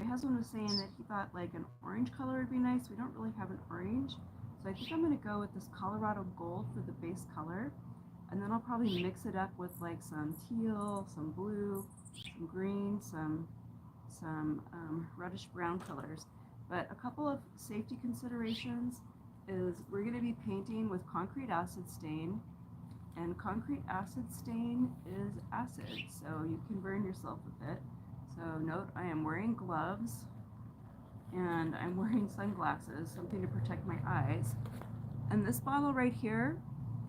husband was saying that he thought like an orange color would be nice. We don't really have an orange. So I think I'm going to go with this Colorado Gold for the base color. And then I'll probably mix it up with like some teal, some blue, some green, some reddish brown colors. But a couple of safety considerations is we're going to be painting with concrete acid stain, and concrete acid stain is acid, so you can burn yourself with it. So note, I am wearing gloves and I'm wearing sunglasses, something to protect my eyes. And this bottle right here,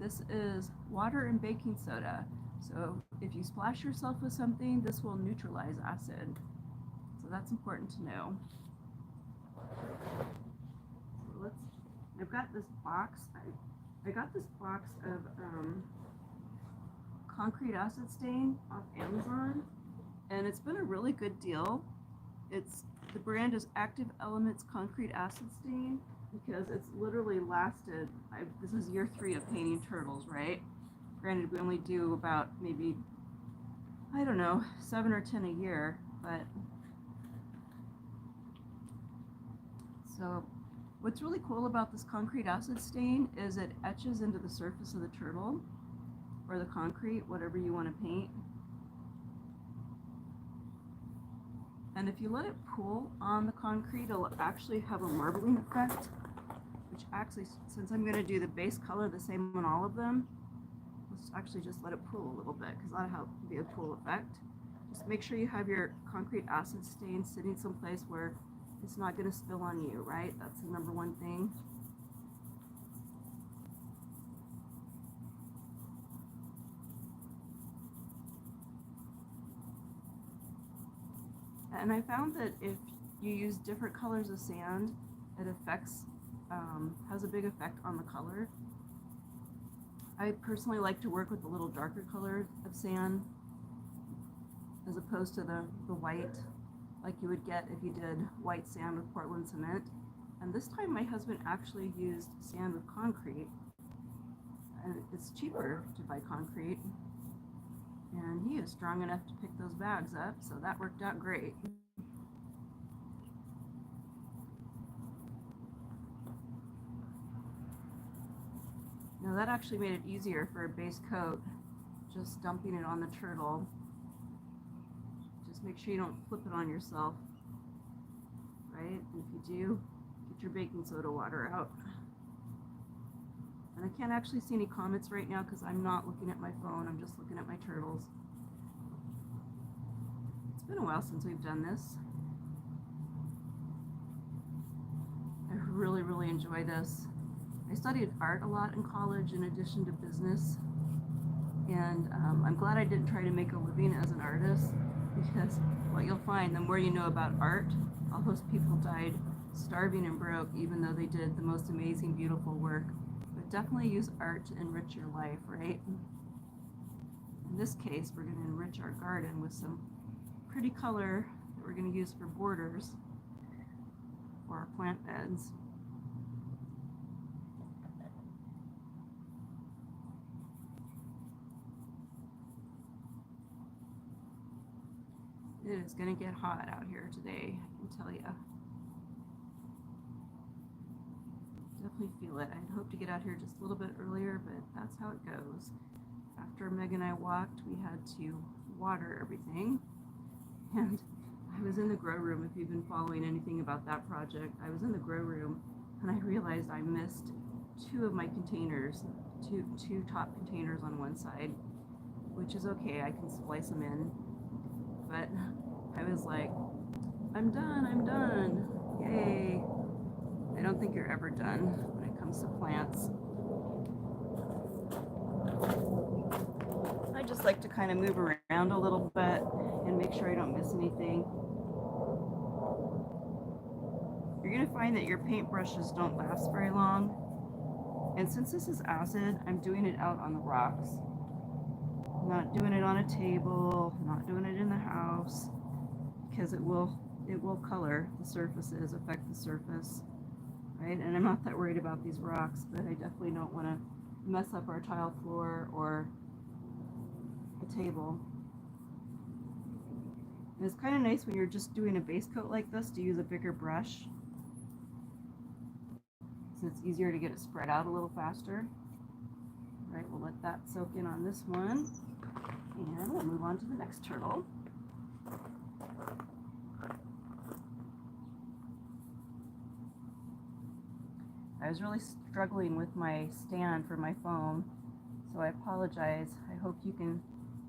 this is water and baking soda. So if you splash yourself with something, this will neutralize acid. So that's important to know. So I've got this box. I got this box of concrete acid stain off Amazon, and it's been a really good deal. The brand is Active Elements Concrete Acid Stain because it's literally lasted. This is year 3 of painting turtles, right? Granted, we only do about maybe, I don't know, 7 or 10 a year, but so what's really cool about this concrete acid stain is it etches into the surface of the turtle or the concrete, whatever you want to paint. And if you let it pool on the concrete, it'll actually have a marbling effect, which actually, since I'm going to do the base color the same on all of them, let's actually just let it pool a little bit because that'll help be a pool effect. Just make sure you have your concrete acid stain sitting someplace where it's not going to spill on you, right? That's the number one thing. And I found that if you use different colors of sand, it has a big effect on the color. I personally like to work with a little darker color of sand as opposed to the white like you would get if you did white sand with Portland cement. And this time my husband actually used sand with concrete, and it's cheaper to buy concrete. And he is strong enough to pick those bags up, so that worked out great. Now that actually made it easier for a base coat, just dumping it on the turtle. Just make sure you don't flip it on yourself, right? And if you do, get your baking soda water out. And I can't actually see any comments right now because I'm not looking at my phone, I'm just looking at my turtles. It's been a while since we've done this. I really, really enjoy this. I studied art a lot in college in addition to business, and I'm glad I didn't try to make a living as an artist, because what you'll find, the more you know about art, all those people died starving and broke even though they did the most amazing, beautiful work. But definitely use art to enrich your life, right? In this case, we're going to enrich our garden with some pretty color that we're going to use for borders for our plant beds. It is going to get hot out here today, I can tell you. Definitely feel it. I'd hoped to get out here just a little bit earlier, but that's how it goes. After Meg and I walked, we had to water everything. And I was in the grow room, if you've been following anything about that project. I was in the grow room and I realized I missed 2 of my containers, two top containers on one side, which is okay, I can splice them in. But I was like, I'm done, yay. I don't think you're ever done when it comes to plants. I just like to kind of move around a little bit and make sure I don't miss anything. You're going to find that your paintbrushes don't last very long. And since this is acid, I'm doing it out on the rocks. I'm not doing it on a table, I'm not doing it in the house, because it will color the surfaces, affect the surface, right? And I'm not that worried about these rocks, but I definitely don't want to mess up our tile floor or the table. And it's kind of nice when you're just doing a base coat like this to use a bigger brush, so it's easier to get it spread out a little faster. All right, we'll let that soak in on this one, and we'll move on to the next turtle. I was really struggling with my stand for my phone, so I apologize. I hope you can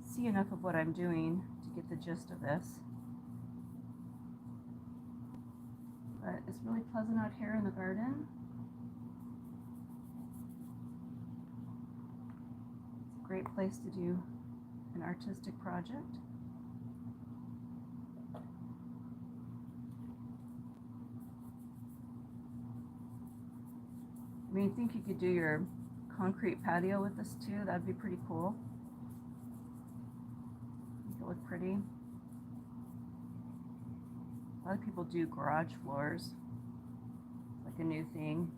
see enough of what I'm doing to get the gist of this. But it's really pleasant out here in the garden. It's a great place to do an artistic project. I mean, I think you could do your concrete patio with this too. That'd be pretty cool. Make it look pretty. A lot of people do garage floors. It's like a new thing.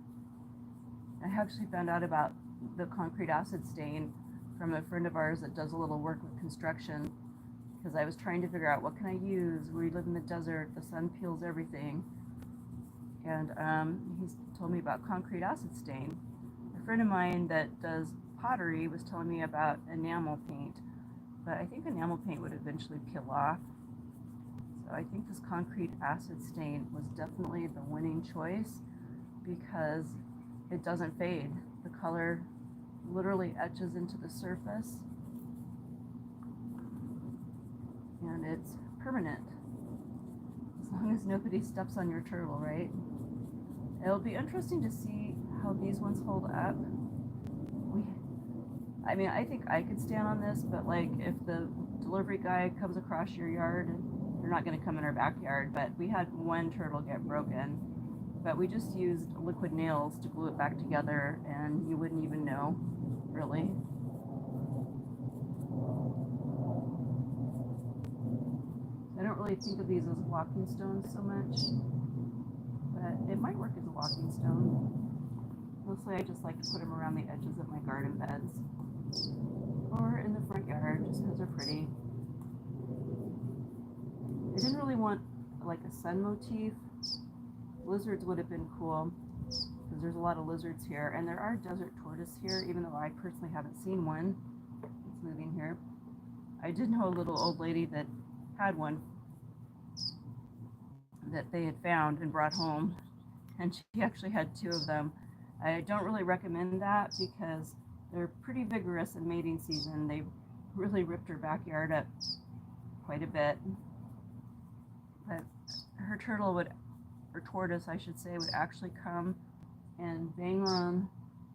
I actually found out about the concrete acid stain from a friend of ours that does a little work with construction, because I was trying to figure out what can I use. We live in the desert, the sun peels everything. And he's told me about concrete acid stain. A friend of mine that does pottery was telling me about enamel paint, but I think enamel paint would eventually peel off. So I think this concrete acid stain was definitely the winning choice, because it doesn't fade. The color literally etches into the surface, and it's permanent, as long as nobody steps on your turtle, right? It'll be interesting to see how these ones hold up. I mean, I think I could stand on this, but like if the delivery guy comes across your yard, they're not going to come in our backyard, but we had one turtle get broken, but we just used liquid nails to glue it back together, and you wouldn't even know, really. I don't really think of these as walking stones so much, but it might work as a walking stone. Mostly I just like to put them around the edges of my garden beds or in the front yard just because they're pretty. I didn't really want like a sun motif. Lizards would have been cool because there's a lot of lizards here, and there are desert tortoise here, even though I personally haven't seen one. It's moving here. I did know a little old lady that had one that they had found and brought home, and she actually had two of them. I don't really recommend that because they're pretty vigorous in mating season. They really ripped her backyard up quite a bit. But her turtle would, or tortoise I should say, would actually come and bang on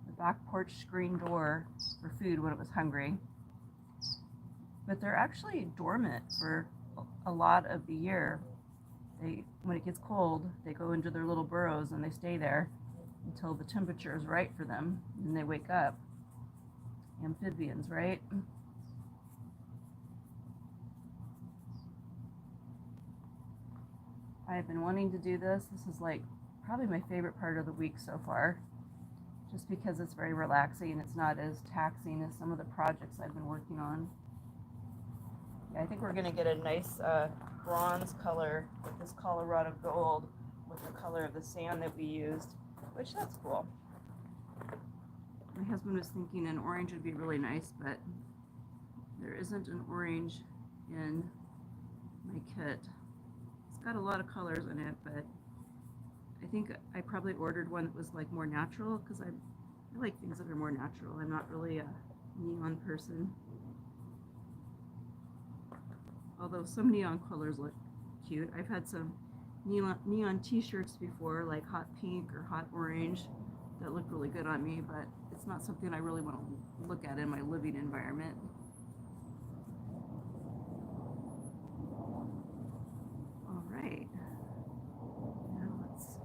the back porch screen door for food when it was hungry. But they're actually dormant for a lot of the year. When it gets cold, they go into their little burrows and they stay there until the temperature is right for them, and they wake up. Amphibians, right? I've been wanting to do this. This is like probably my favorite part of the week so far, just because it's very relaxing. It's not as taxing as some of the projects I've been working on. Yeah, I think we're going to get a nice bronze color with this Colorado gold with the color of the sand that we used, which that's cool. My husband was thinking an orange would be really nice, but there isn't an orange in my kit. It's got a lot of colors in it, but I think I probably ordered one that was like more natural, because I like things that are more natural. I'm not really a neon person. Although some neon colors look cute. I've had some neon t-shirts before, like hot pink or hot orange, that look really good on me, but it's not something I really want to look at in my living environment. All right, now let's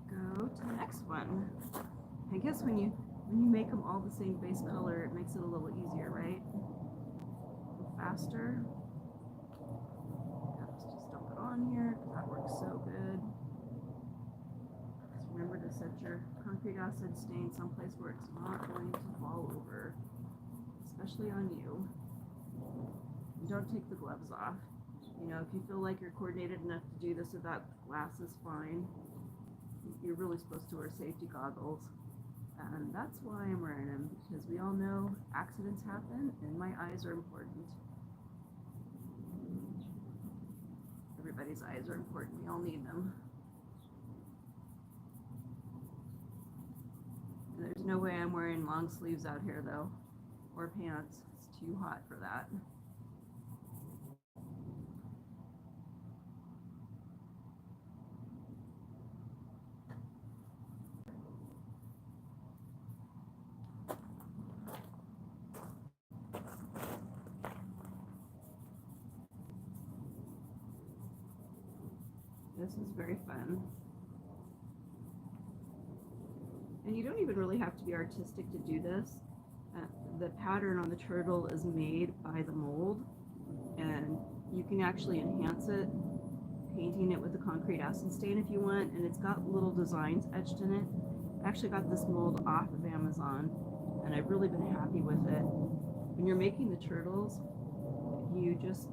go to the next one. I guess when you make them all the same base color, it makes it a little easier, right? Faster. Let's just dump it on here. That works so good. Just remember to set your concrete acid stain someplace where it's not going to fall over, especially on you. And don't take the gloves off. You know, if you feel like you're coordinated enough to do this without glasses, fine. You're really supposed to wear safety goggles. And that's why I'm wearing them, because we all know accidents happen and my eyes are important. Everybody's eyes are important. We all need them. And there's no way I'm wearing long sleeves out here though, or pants. It's too hot for that. This is very fun. And you don't even really have to be artistic to do this. The pattern on the turtle is made by the mold, and you can actually enhance it, painting it with the concrete acid stain if you want, and it's got little designs etched in it. I actually got this mold off of Amazon, and I've really been happy with it. When you're making the turtles, you just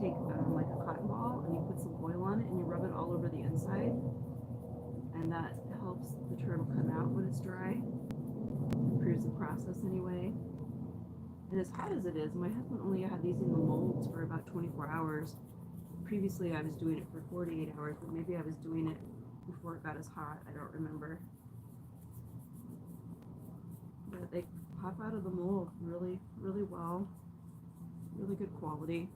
take like a cotton ball and you put some oil on it and you rub it all over the inside, and that helps the turtle come out when it's dry. Improves the process anyway. And as hot as it is, my husband only had these in the molds for about 24 hours. Previously I was doing it for 48 hours, but maybe I was doing it before it got as hot. I don't remember. But they pop out of the mold really, really well. Really good quality.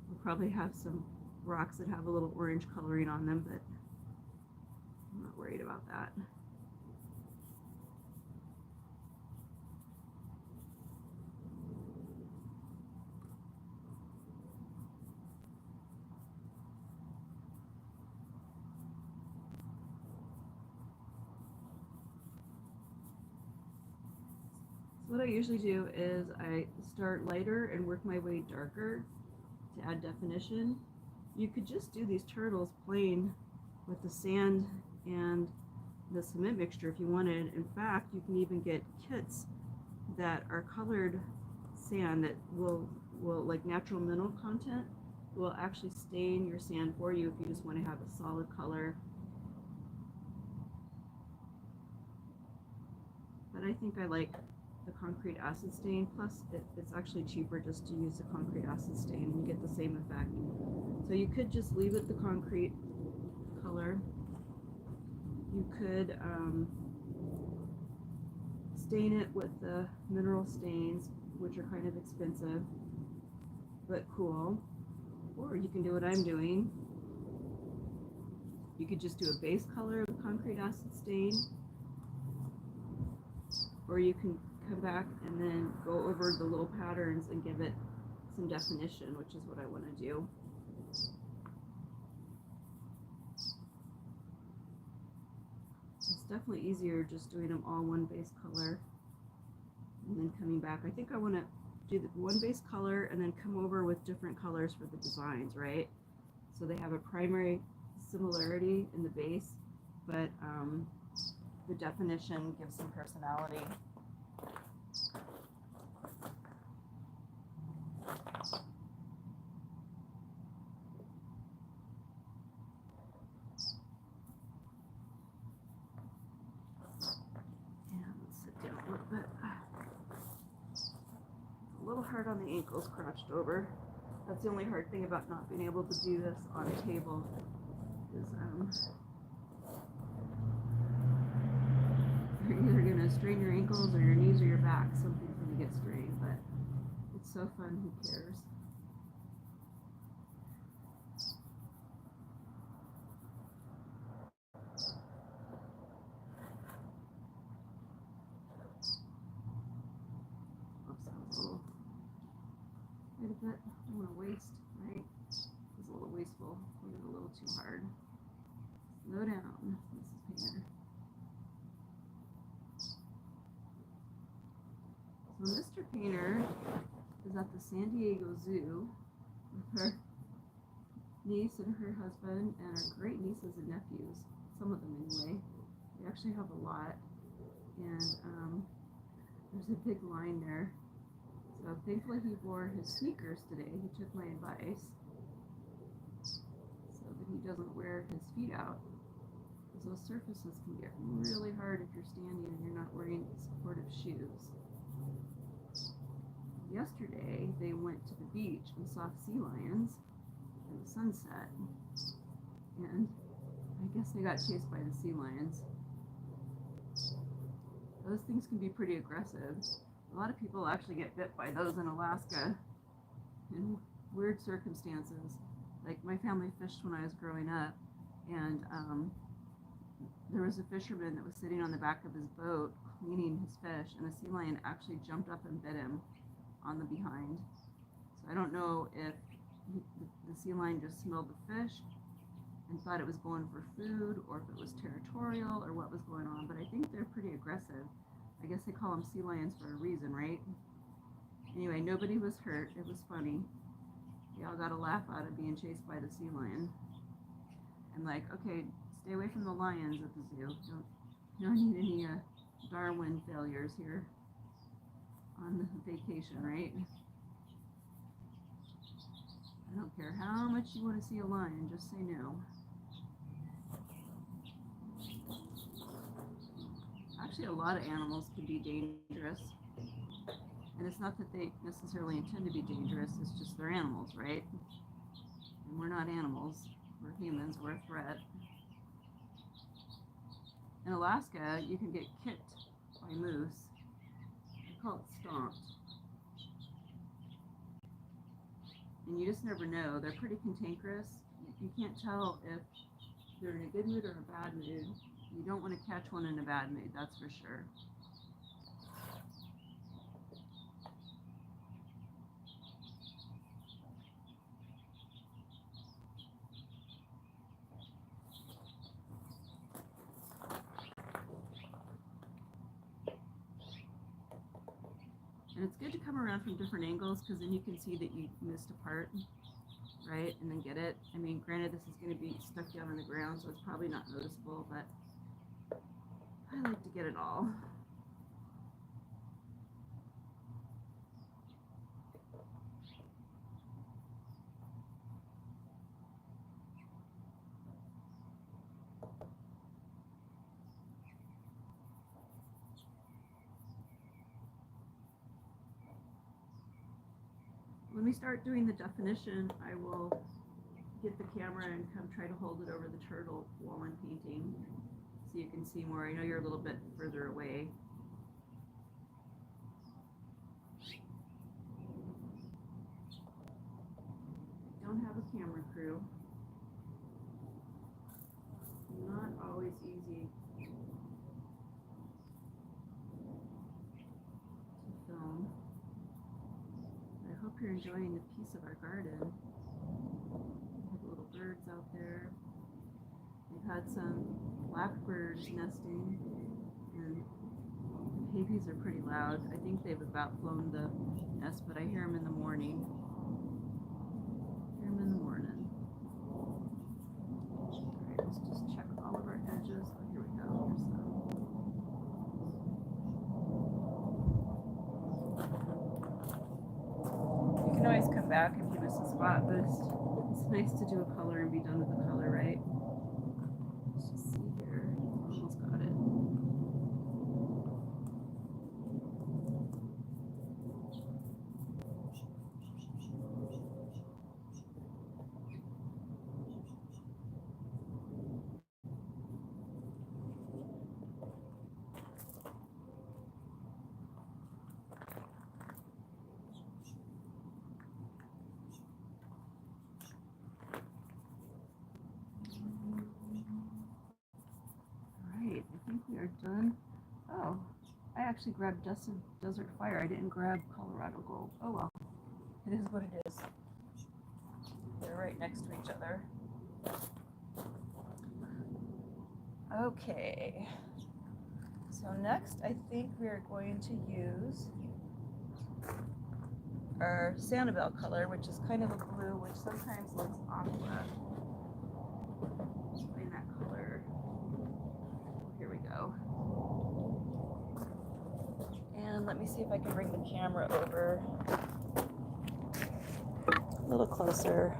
We'll probably have some rocks that have a little orange coloring on them, but I'm not worried about that. What I usually do is I start lighter and work my way darker to add definition. You could just do these turtles plain with the sand and the cement mixture if you wanted. In fact, you can even get kits that are colored sand that will like natural mineral content, will actually stain your sand for you if you just want to have a solid color. But I think I like the concrete acid stain, plus it's actually cheaper just to use the concrete acid stain and you get the same effect. So you could just leave it the concrete color. You could stain it with the mineral stains, which are kind of expensive but cool. Or you can do what I'm doing. You could just do a base color of concrete acid stain, or you can come back and then go over the little patterns and give it some definition, which is what I want to do. It's definitely easier just doing them all one base color and then coming back. I think I want to do the one base color and then come over with different colors for the designs, right? So they have a primary similarity in the base, but the definition gives some personality. A little hard on the ankles, crouched over. That's the only hard thing about not being able to do this on a table is you're either going to strain your ankles or your knees or your back. Something's going to get strained, but it's so fun, who cares? Quite a bit. I don't want to waste, right? It's a little wasteful. Made it a little too hard. Slow down, Mrs. Painter. So Mr. Painter is was at the San Diego Zoo with her niece and her husband and her great nieces and nephews. Some of them anyway. They actually have a lot. And there's a big line there. So thankfully he wore his sneakers today. He took my advice so that he doesn't wear his feet out. Because those surfaces can get really hard if you're standing and you're not wearing supportive shoes. Yesterday they went to the beach and saw sea lions in the sunset. And I guess they got chased by the sea lions. Those things can be pretty aggressive. A lot of people actually get bit by those in Alaska in weird circumstances. Like my family fished when I was growing up, and there was a fisherman that was sitting on the back of his boat cleaning his fish, and a sea lion actually jumped up and bit him on the behind. So I don't know if the sea lion just smelled the fish and thought it was going for food, or if it was territorial, or what was going on, but I think they're pretty aggressive. I guess they call them sea lions for a reason, right? Anyway, nobody was hurt. It was funny. They all got a laugh out of being chased by the sea lion. I'm like, okay, stay away from the lions at the zoo. Don't need any Darwin failures here on the vacation, right? I don't care how much you want to see a lion, just say no. Actually, a lot of animals can be dangerous. And it's not that they necessarily intend to be dangerous, it's just they're animals, right? And we're not animals, we're humans, we're a threat. In Alaska, you can get kicked by moose. They call it stomped. And you just never know. They're pretty cantankerous. You can't tell if they're in a good mood or a bad mood. You don't want to catch one in a bad mood, that's for sure. And it's good to come around from different angles, because then you can see that you missed a part, right? And then get it. I mean, granted, this is going to be stuck down on the ground, so it's probably not noticeable, but I like to get it all. When we start doing the definition, I will get the camera and come try to hold it over the turtle while I'm painting, so you can see more. I know you're a little bit further away. I don't have a camera crew. Not always easy to film. I hope you're enjoying the peace of our garden. We have little birds out there. We've had some blackbirds nesting, and the babies are pretty loud. I think they've about flown the nest, but I hear them in the morning. Alright, let's just check all of our edges. Oh, here we go. Here's some. You can always come back if you miss a spot, but it's nice to do a color and be done with the color, right? Let's just see here. Almost got it. We are done. Oh, I actually grabbed Desert Fire. I didn't grab Colorado Gold. Oh well, it is what it is. They're right next to each other. Okay, so next I think we are going to use our Sanibel color, which is kind of a blue, which sometimes looks aqua. Let's find that color. Here we go. And let me see if I can bring the camera over a little closer.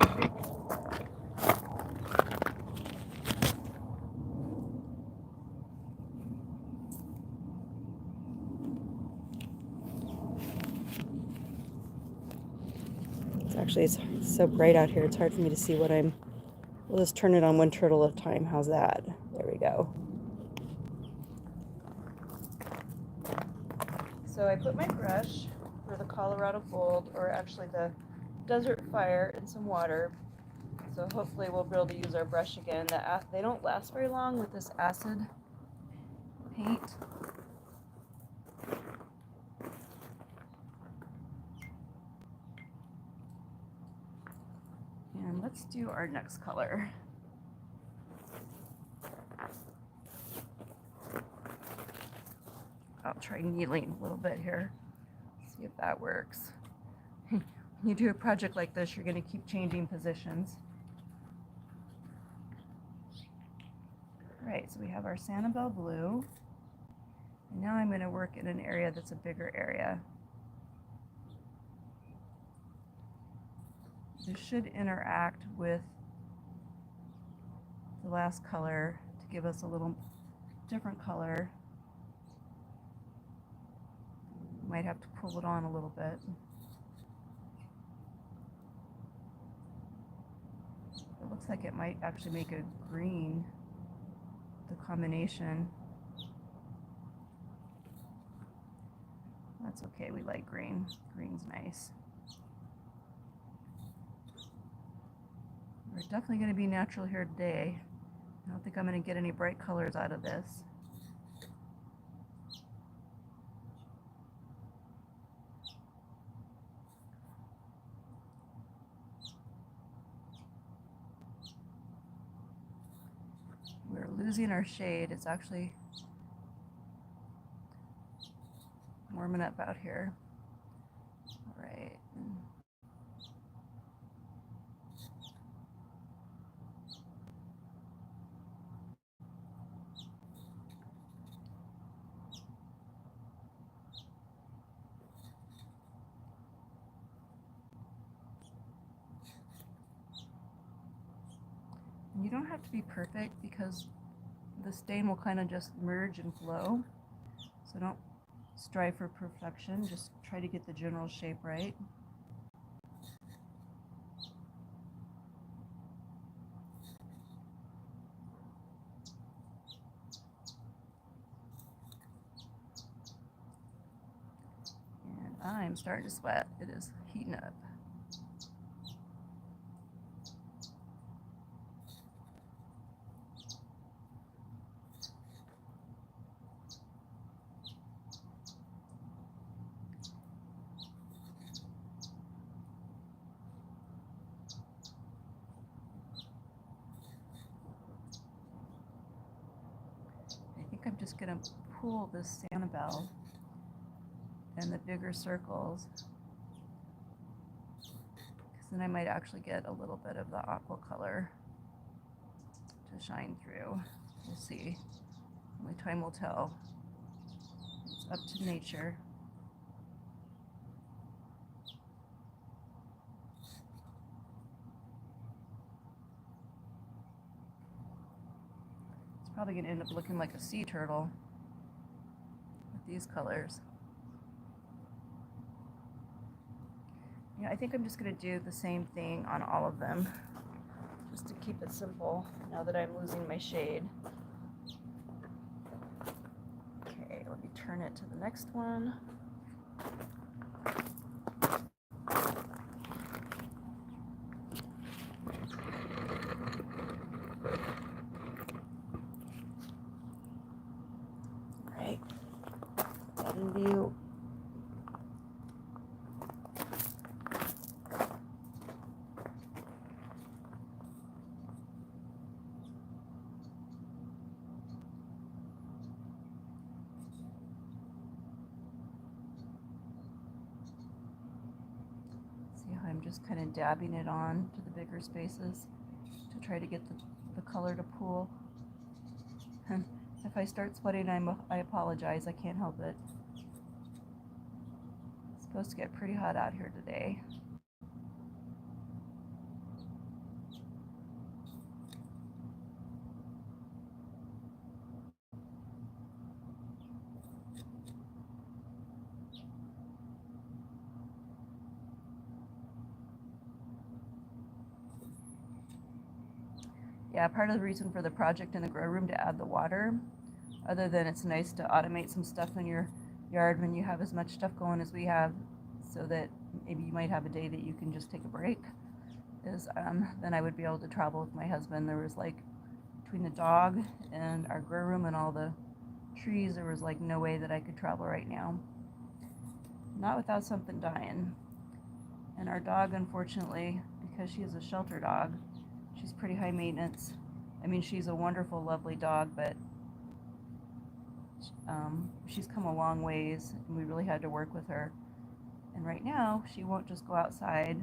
It's so bright out here, it's hard for me to see what I'm... We'll just turn it on one turtle at a time. How's that? There we go. So I put my brush for the Colorado Gold, or actually the Desert Fire, in some water. So hopefully we'll be able to use our brush again. They don't last very long with this acid paint. And let's do our next color. I'll try needling a little bit here, see if that works. When you do a project like this, you're going to keep changing positions. All right, so we have our Sanibel blue. And now I'm going to work in an area that's a bigger area. This should interact with the last color to give us a little different color. Might have to pull it on a little bit. It looks like it might actually make a green, the combination. That's okay, we like green. Green's nice. We're definitely going to be natural here today. I don't think I'm going to get any bright colors out of this. We're losing our shade. It's actually warming up out here. All right. You don't have to be perfect because the stain will kind of just merge and flow. So don't strive for perfection, just try to get the general shape right. And I'm starting to sweat. It is heating up. I'm just going to pull this Sanibel and the bigger circles, because then I might actually get a little bit of the aqua color to shine through. We'll see. Only time will tell. It's up to nature. Probably going to end up looking like a sea turtle with these colors. Yeah, I think I'm just going to do the same thing on all of them, just to keep it simple now that I'm losing my shade. Okay, let me turn it to the next one. View. I'm just kind of dabbing it on to the bigger spaces to try to get the color to pool. And if I start sweating, I apologize. I can't help it. It's supposed to get pretty hot out here today. Yeah, part of the reason for the project in the grow room to add the water, other than it's nice to automate some stuff in your yard when you have as much stuff going as we have, so that maybe you might have a day that you can just take a break, is then I would be able to travel with my husband. There was like, between the dog and our grow room and all the trees, there was like no way that I could travel right now. Not without something dying. And our dog, unfortunately, because she is a shelter dog, she's pretty high maintenance. I mean, she's a wonderful, lovely dog, but she's come a long ways, and we really had to work with her. And right now, she won't just go outside,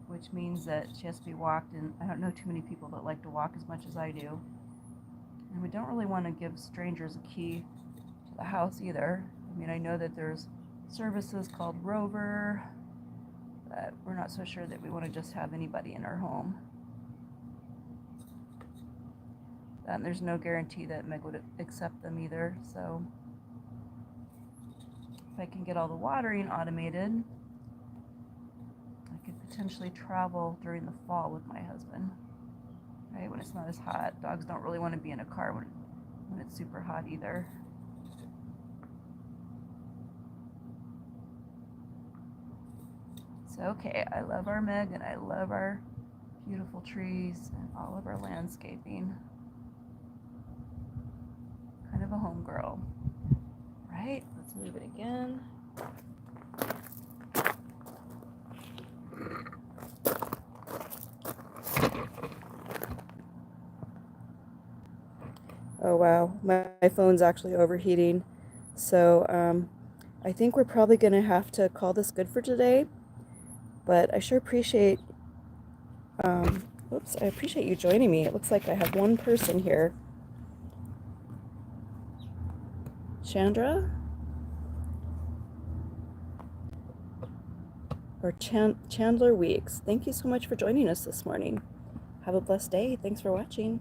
which means that she has to be walked, and I don't know too many people that like to walk as much as I do. And we don't really want to give strangers a key to the house either. I mean, I know that there's services called Rover, but we're not so sure that we want to just have anybody in our home. And there's no guarantee that Meg would accept them either, so if I can get all the watering automated, I could potentially travel during the fall with my husband, right, when it's not as hot. Dogs don't really want to be in a car when it's super hot either. So, okay, I love our Meg, and I love our beautiful trees and all of our landscaping. Kind of a homegirl. Right, let's move it again. Oh wow, my phone's actually overheating. So I think we're probably gonna have to call this good for today. But I sure appreciate, I appreciate you joining me. It looks like I have one person here. Chandra? Or Chandler Weeks. Thank you so much for joining us this morning. Have a blessed day. Thanks for watching.